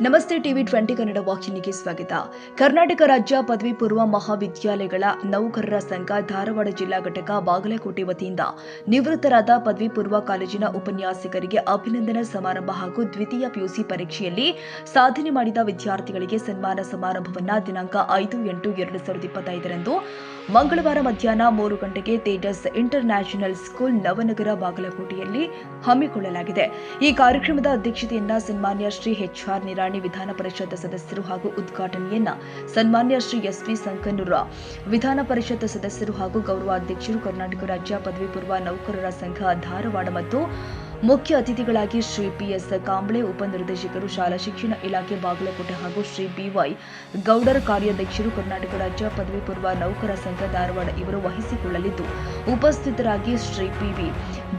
ನಮಸ್ತೆ ಟಿವಿ 20 ಕನ್ನಡ ವಾಹಿನಿಗೆ ಸ್ವಾಗತ. ಕರ್ನಾಟಕ ರಾಜ್ಯ ಪದವಿ ಪೂರ್ವ ಮಹಾವಿದ್ಯಾಲಯಗಳ ನೌಕರರ ಸಂಘ ಧಾರವಾಡ ಜಿಲ್ಲಾ ಘಟಕ ಬಾಗಲಕೋಟೆ ವತಿಯಿಂದ ನಿವೃತ್ತರಾದ ಪದವಿ ಪೂರ್ವ ಕಾಲೇಜಿನ ಉಪನ್ಯಾಸಕರಿಗೆ ಅಭಿನಂದನಾ ಸಮಾರಂಭ ಹಾಗೂ ದ್ವಿತೀಯ ಪಿಯುಸಿ ಪರೀಕ್ಷೆಯಲ್ಲಿ ಸಾಧನೆ ಮಾಡಿದ ವಿದ್ಯಾರ್ಥಿಗಳಿಗೆ ಸನ್ಮಾನ ಸಮಾರಂಭವನ್ನು ದಿನಾಂಕ 5/8/2025 ರಂದು ಮಂಗಳವಾರ ಮಧ್ಯಾಹ್ನ 3 ಗಂಟೆಗೆ Tejas inter national school Navanagar ಬಾಗಲಕೋಟೆಯಲ್ಲಿ ಹಮ್ಮಿಕೊಳ್ಳಲಾಗಿದೆ. ಈ ಕಾರ್ಯಕ್ರಮದ ಅಧ್ಯಕ್ಷತೆಯನ್ನ ಸನ್ಮಾನ್ಯ ಶ್ರೀ HR ನಿರಾಣಿ ವಿಧಾನ ಪರಿಷತ್ ಸದಸ್ಯರು ಹಾಗೂ ಉದ್ಘಾಟನೆಯನ್ನ ಸನ್ಮಾನ್ಯ ಶ್ರೀ SP ಸಂಕನೂರ ವಿಧಾನ ಪರಿಷತ್ ಸದಸ್ಯರು ಹಾಗೂ ಗೌರವಾಧ್ಯಕ್ಷರು ಕರ್ನಾಟಕ ರಾಜ್ಯ ಪದವಿ ಪೂರ್ವ ನೌಕರರ ಸಂಘ ಧಾರವಾಡ ಮತ್ತು ಮುಖ್ಯ ಅತಿಥಿಗಳಾಗಿ ಶ್ರೀ PS ಕಾಂಬ್ಳೆ ಉಪನಿರ್ದೇಶಕರು ಶಾಲಾ ಶಿಕ್ಷಣ ಇಲಾಖೆ ಬಾಗಲಕೋಟೆ ಹಾಗೂ ಶ್ರೀ BY ಗೌಡರ್ ಕಾರ್ಯಾಧ್ಯಕ್ಷರು ಕರ್ನಾಟಕ ರಾಜ್ಯ ಪದವಿ ಪೂರ್ವ ನೌಕರ ಸಂಘ ಧಾರವಾಡ ಇವರು ವಹಿಸಿಕೊಳ್ಳಲಿದ್ದು ಉಪಸ್ಥಿತರಾಗಿ ಶ್ರೀ PV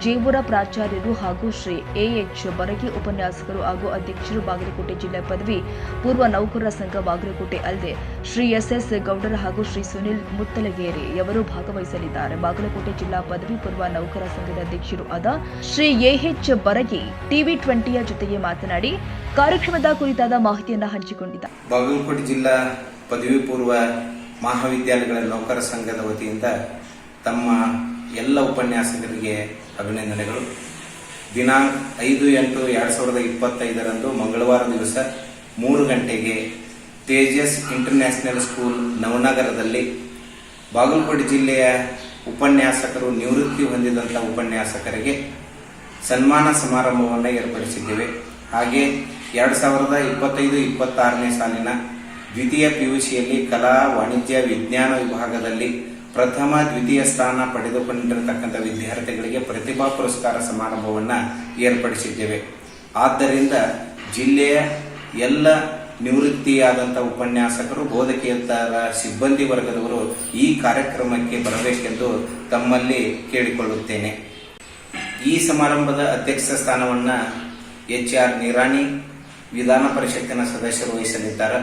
ಜೇವೂರ ಪ್ರಾಚಾರ್ಯರು ಹಾಗೂ ಶ್ರೀ AH ಬರಗಿ ಉಪನ್ಯಾಸಕರು ಹಾಗೂ ಅಧ್ಯಕ್ಷರು ಬಾಗಲಕೋಟೆ ಜಿಲ್ಲಾ ಪದವಿ ಪೂರ್ವ ನೌಕರರ ಸಂಘ ಬಾಗಲಕೋಟೆ ಅಲ್ಲದೆ ಶ್ರೀ SS ಗೌಡರ್ ಹಾಗೂ ಶ್ರೀ ಸುನಿಲ್ ಮುತ್ತಲಗೇರಿ ಅವರು ಭಾಗವಹಿಸಲಿದ್ದಾರೆ. ಬಾಗಲಕೋಟೆ ಜಿಲ್ಲಾ ಪದವಿ ಪೂರ್ವ ನೌಕರ ಸಂಘದ ಅಧ್ಯಕ್ಷರು ಆದ ಶ್ರೀ AH ಬರಗಿ ಟಿವಿ 20ಯ ಜೊತೆಗೆ ಮಾತನಾಡಿ ಕಾರ್ಯಕ್ರಮದ ಕುರಿತಾದ ಮಾಹಿತಿಯನ್ನು ಹಂಚಿಕೊಂಡಿದ್ದಾರೆ. ಬಾಗಲಕೋಟೆ ಜಿಲ್ಲಾ ಪದವಿ ಪೂರ್ವ ಮಹಾವಿದ್ಯಾಲಯಗಳ ನೌಕರ ಸಂಘದ ವತಿಯಿಂದ ತಮ್ಮ ಎಲ್ಲ ಉಪನ್ಯಾಸಕರಿಗೆ ಅಭಿನಂದನೆಗಳು. ದಿನಾಂಕ 5/8/2025 ರಂದು ಮಂಗಳವಾರ ದಿವಸ 3 ಗಂಟೆಗೆ ತೇಜಸ್ ಇಂಟರ್ನ್ಯಾಷನಲ್ ಸ್ಕೂಲ್ ನವನಗರದಲ್ಲಿ ಬಾಗಲಕೋಟೆ ಜಿಲ್ಲೆಯ ಉಪನ್ಯಾಸಕರು ನಿವೃತ್ತಿ ಹೊಂದಿದಂಥ ಉಪನ್ಯಾಸಕರಿಗೆ ಸನ್ಮಾನ ಸಮಾರಂಭವನ್ನು ಏರ್ಪಡಿಸಿದ್ದೇವೆ. ಹಾಗೆ 2025-26ನೇ ಸಾಲಿನ ದ್ವಿತೀಯ PUCಯಲ್ಲಿ ಕಲಾ ವಾಣಿಜ್ಯ ವಿಜ್ಞಾನ ವಿಭಾಗದಲ್ಲಿ ಪ್ರಥಮ ದ್ವಿತೀಯ ಸ್ಥಾನ ಪಡೆದುಕೊಂಡಿರತಕ್ಕಂಥ ವಿದ್ಯಾರ್ಥಿಗಳಿಗೆ ಪ್ರತಿಭಾ ಪುರಸ್ಕಾರ ಸಮಾರಂಭವನ್ನು ಏರ್ಪಡಿಸಿದ್ದೇವೆ. ಆದ್ದರಿಂದ ಜಿಲ್ಲೆಯ ಎಲ್ಲ ನಿವೃತ್ತಿಯಾದಂಥ ಉಪನ್ಯಾಸಕರು ಬೋಧಕೇತರ ಸಿಬ್ಬಂದಿ ವರ್ಗದವರು ಈ ಕಾರ್ಯಕ್ರಮಕ್ಕೆ ಬರಬೇಕೆಂದು ತಮ್ಮಲ್ಲಿ ಕೇಳಿಕೊಳ್ಳುತ್ತೇನೆ. ಈ ಸಮಾರಂಭದ ಅಧ್ಯಕ್ಷ ಸ್ಥಾನವನ್ನು HR ನಿರಾಣಿ ವಿಧಾನ ಪರಿಷತ್ತಿನ ಸದಸ್ಯರು ವಹಿಸಲಿದ್ದಾರೆ.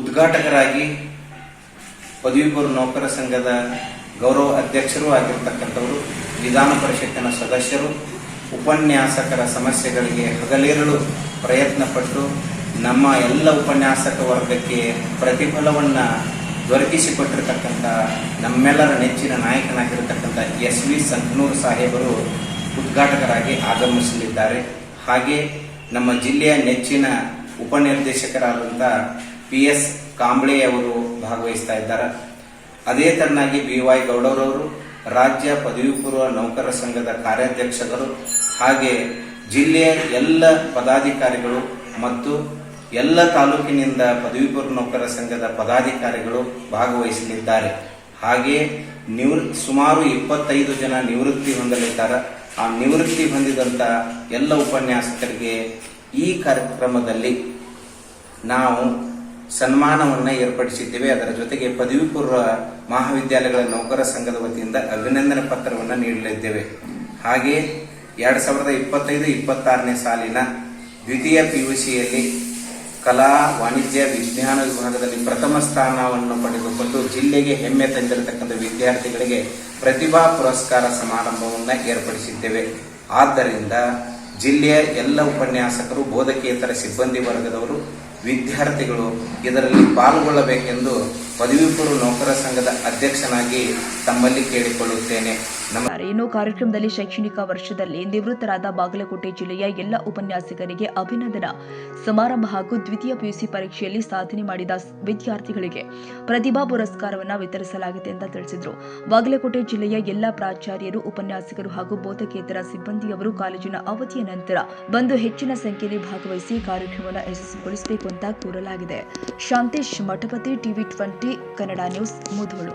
ಉದ್ಘಾಟಕರಾಗಿ ಪದವಿ ಪೂರ್ವ ನೌಕರ ಸಂಘದ ಗೌರವ ಅಧ್ಯಕ್ಷರೂ ಆಗಿರತಕ್ಕಂಥವರು, ವಿಧಾನ ಪರಿಷತ್ತಿನ ಸದಸ್ಯರು, ಉಪನ್ಯಾಸಕರ ಸಮಸ್ಯೆಗಳಿಗೆ ಹಗಲಿರುಳು ಪ್ರಯತ್ನಪಟ್ಟು ನಮ್ಮ ಎಲ್ಲ ಉಪನ್ಯಾಸಕ ವರ್ಗಕ್ಕೆ ಪ್ರತಿಫಲವನ್ನು ದೊರಕಿಸಿಕೊಟ್ಟಿರತಕ್ಕಂಥ ನಮ್ಮೆಲ್ಲರ ನೆಚ್ಚಿನ ನಾಯಕನಾಗಿರತಕ್ಕಂಥ SV ಸಂಕನೂರ್ ಸಾಹೇಬರು ಉದ್ಘಾಟಕರಾಗಿ ಆಗಮಿಸಲಿದ್ದಾರೆ. ಹಾಗೆ ನಮ್ಮ ಜಿಲ್ಲೆಯ ನೆಚ್ಚಿನ ಉಪನಿರ್ದೇಶಕರಾದಂಥ PS ಕಾಂಬ್ಳೆ ಅವರು ಭಾಗವಹಿಸ್ತಾ ಇದ್ದಾರೆ. ಅದೇ ತರನಾಗಿ BY ಗೌಡರವರು ರಾಜ್ಯ ಪದವಿ ಪೂರ್ವ ನೌಕರ ಸಂಘದ ಕಾರ್ಯಾಧ್ಯಕ್ಷರು ಹಾಗೆ ಜಿಲ್ಲೆಯ ಎಲ್ಲ ಪದಾಧಿಕಾರಿಗಳು ಮತ್ತು ಎಲ್ಲ ತಾಲೂಕಿನಿಂದ ಪದವಿ ಪೂರ್ವ ನೌಕರ ಸಂಘದ ಪದಾಧಿಕಾರಿಗಳು ಭಾಗವಹಿಸಲಿದ್ದಾರೆ. ಹಾಗೆ ಸುಮಾರು 25 ಜನ ನಿವೃತ್ತಿ ಹೊಂದಲಿದ್ದಾರೆ. ಆ ನಿವೃತ್ತಿ ಹೊಂದಿದಂತ ಎಲ್ಲ ಉಪನ್ಯಾಸಕರಿಗೆ ಈ ಕಾರ್ಯಕ್ರಮದಲ್ಲಿ ನಾವು ಸನ್ಮಾನವನ್ನು ಏರ್ಪಡಿಸಿದ್ದೇವೆ. ಅದರ ಜೊತೆಗೆ ಪದವಿ ಪೂರ್ವ ಮಹಾವಿದ್ಯಾಲಯಗಳ ನೌಕರ ಸಂಘದ ವತಿಯಿಂದ ಅಭಿನಂದನೆ ಪತ್ರವನ್ನು ನೀಡಲಿದ್ದೇವೆ. ಹಾಗೆ 2025-26ನೇ ಸಾಲಿನ ದ್ವಿತೀಯ PUCಯಲ್ಲಿ ಕಲಾ ವಾಣಿಜ್ಯ ವಿಜ್ಞಾನ ವಿಭಾಗದಲ್ಲಿ ಪ್ರಥಮ ಸ್ಥಾನವನ್ನು ಪಡೆದುಕೊಂಡು ಜಿಲ್ಲೆಗೆ ಹೆಮ್ಮೆ ತಂದಿರತಕ್ಕಂಥ ವಿದ್ಯಾರ್ಥಿಗಳಿಗೆ ಪ್ರತಿಭಾ ಪುರಸ್ಕಾರ ಸಮಾರಂಭವನ್ನು ಏರ್ಪಡಿಸಿದ್ದೇವೆ. ಆದ್ದರಿಂದ ಜಿಲ್ಲೆಯ ಎಲ್ಲ ಉಪನ್ಯಾಸಕರು, ಬೋಧಕೇತರ ಸಿಬ್ಬಂದಿ ವರ್ಗದವರು, ವಿದ್ಯಾರ್ಥಿಗಳು ಇದರಲ್ಲಿ ಪಾಲ್ಗೊಳ್ಳಬೇಕೆಂದು ಪದವಿ ಪೂರ್ವ ನೌಕರ ಸಂಘದ ಅಧ್ಯಕ್ಷನಾಗಿ ತಮ್ಮಲ್ಲಿ ಕೇಳಿಕೊಳ್ಳುತ್ತೇನೆ. ಇನ್ನು ಕಾರ್ಯಕ್ರಮದಲ್ಲಿ ಶೈಕ್ಷಣಿಕ ವರ್ಷದಲ್ಲಿ ನಿವೃತ್ತರಾದ ಬಾಗಲಕೋಟೆ ಜಿಲ್ಲೆಯ ಎಲ್ಲ ಉಪನ್ಯಾಸಕರಿಗೆ ಅಭಿನಂದನಾ ಸಮಾರಂಭ ಹಾಗೂ ದ್ವಿತೀಯ PUC ಪರೀಕ್ಷೆಯಲ್ಲಿ ಸಾಧನೆ ಮಾಡಿದ ವಿದ್ಯಾರ್ಥಿಗಳಿಗೆ ಪ್ರತಿಭಾ ಪುರಸ್ಕಾರವನ್ನು ವಿತರಿಸಲಾಗಿದೆ ಅಂತ ತಿಳಿಸಿದರು. ಬಾಗಲಕೋಟೆ ಜಿಲ್ಲೆಯ ಎಲ್ಲ ಪ್ರಾಚಾರ್ಯರು, ಉಪನ್ಯಾಸಕರು ಹಾಗೂ ಬೋಧಕೇತರ ಸಿಬ್ಬಂದಿಯವರು ಕಾಲೇಜಿನ ಅವಧಿಯ ನಂತರ ಬಂದು ಹೆಚ್ಚಿನ ಸಂಖ್ಯೆಯಲ್ಲಿ ಭಾಗವಹಿಸಿ ಕಾರ್ಯಕ್ರಮವನ್ನು ಯಶಸ್ವಿಗೊಳಿಸಬೇಕು ಅಂತ ಕೋರಲಾಗಿದೆ. Shantesh Mathapati, TV 20 Kannada news, Mudhol.